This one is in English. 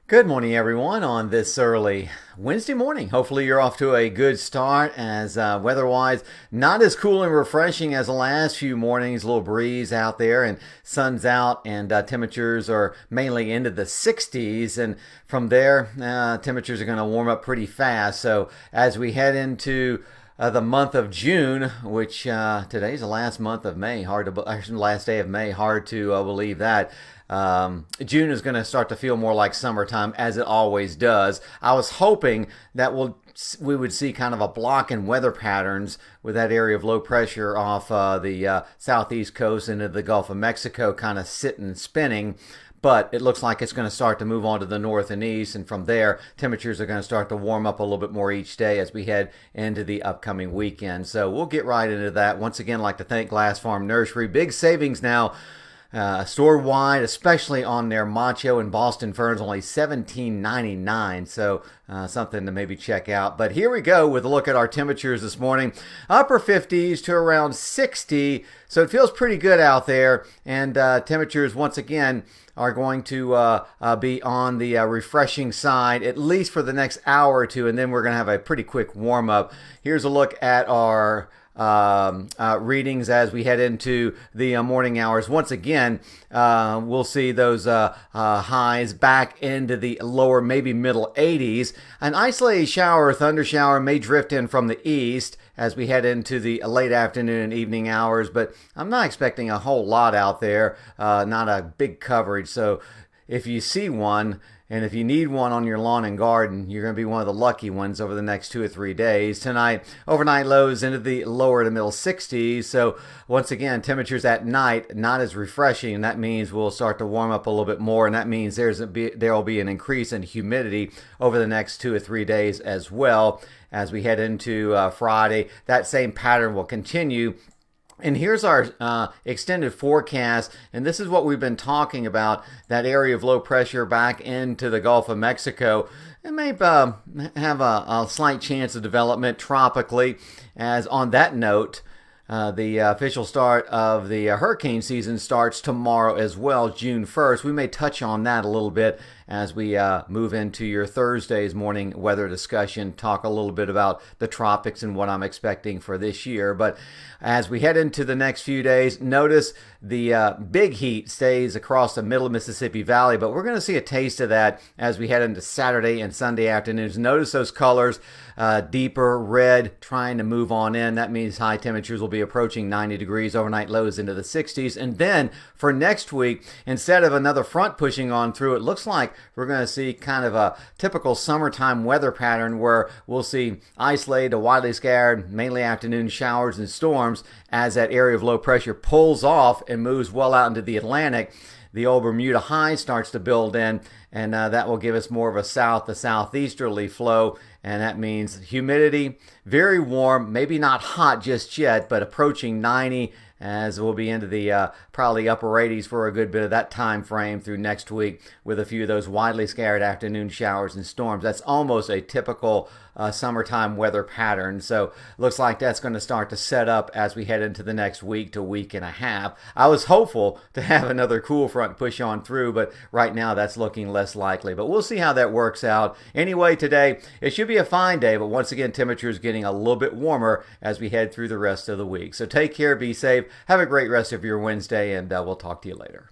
Good morning, everyone, on this early Wednesday morning. Hopefully, you're off to a good start as weather-wise, not as cool and refreshing as the last few mornings. A little breeze out there and sun's out, and temperatures are mainly into the 60s. And from there, temperatures are going to warm up pretty fast. So as we head into the month of June, which today's the last month of May. Last day of May. Hard to believe that. June is going to start to feel more like summertime, as it always does. I was hoping that we would see kind of a block in weather patterns with that area of low pressure off the southeast coast into the Gulf of Mexico, kind of sitting and spinning. But it looks like it's going to start to move on to the north and east, and from there, temperatures are going to start to warm up a little bit more each day as we head into the upcoming weekend. So we'll get right into that. Once again, I'd like to thank Glass Farm Nursery. Big savings now. Store-wide, especially on their Macho and Boston ferns, only $17.99. So something to maybe check out. But here we go with a look at our temperatures this morning. Upper 50s to around 60. So it feels pretty good out there. And temperatures, once again, are going to be on the refreshing side, at least for the next hour or two. And then we're going to have a pretty quick warm-up. Here's a look at our readings as we head into the morning hours. Once again, we'll see those highs back into the lower, maybe middle 80s. An isolated shower or thunder shower may drift in from the east as we head into the late afternoon and evening hours, but I'm not expecting a whole lot out there, not a big coverage. So if you see one, and if you need one on your lawn and garden, you're going to be one of the lucky ones over the next 2 or 3 days. Tonight, overnight lows into the lower to middle 60s. So once again, temperatures at night not as refreshing, and that means we'll start to warm up a little bit more, and that means there will be an increase in humidity over the next 2 or 3 days as well. As we head into Friday, that same pattern will continue. And here's our extended forecast, and this is what we've been talking about, that area of low pressure back into the Gulf of Mexico. It may have a slight chance of development tropically, as on that note, the official start of the hurricane season starts tomorrow as well, June 1st. We may touch on that a little bit as we move into your Thursday's morning weather discussion, talk a little bit about the tropics and what I'm expecting for this year. But as we head into the next few days, notice the big heat stays across the middle Mississippi Valley, but we're going to see a taste of that as we head into Saturday and Sunday afternoons. Notice those colors, deeper red, trying to move on in. That means high temperatures will be approaching 90 degrees, overnight lows into the 60s. And then for next week, instead of another front pushing on through, it looks like we're going to see kind of a typical summertime weather pattern where we'll see isolated to widely scattered, mainly afternoon showers and storms as that area of low pressure pulls off and moves well out into the Atlantic. The old Bermuda high starts to build in, and that will give us more of a south to southeasterly flow, and that means humidity, very warm, maybe not hot just yet, but approaching 90, as we'll be into the probably upper 80s for a good bit of that time frame through next week with a few of those widely scattered afternoon showers and storms. That's almost a typical summertime weather pattern. So looks like that's going to start to set up as we head into the next week to week and a half. I was hopeful to have another cool front push on through, but right now that's looking less likely. But we'll see how that works out. Anyway, today it should be a fine day, but once again, temperatures getting a little bit warmer as we head through the rest of the week. So take care, be safe, have a great rest of your Wednesday, and we'll talk to you later.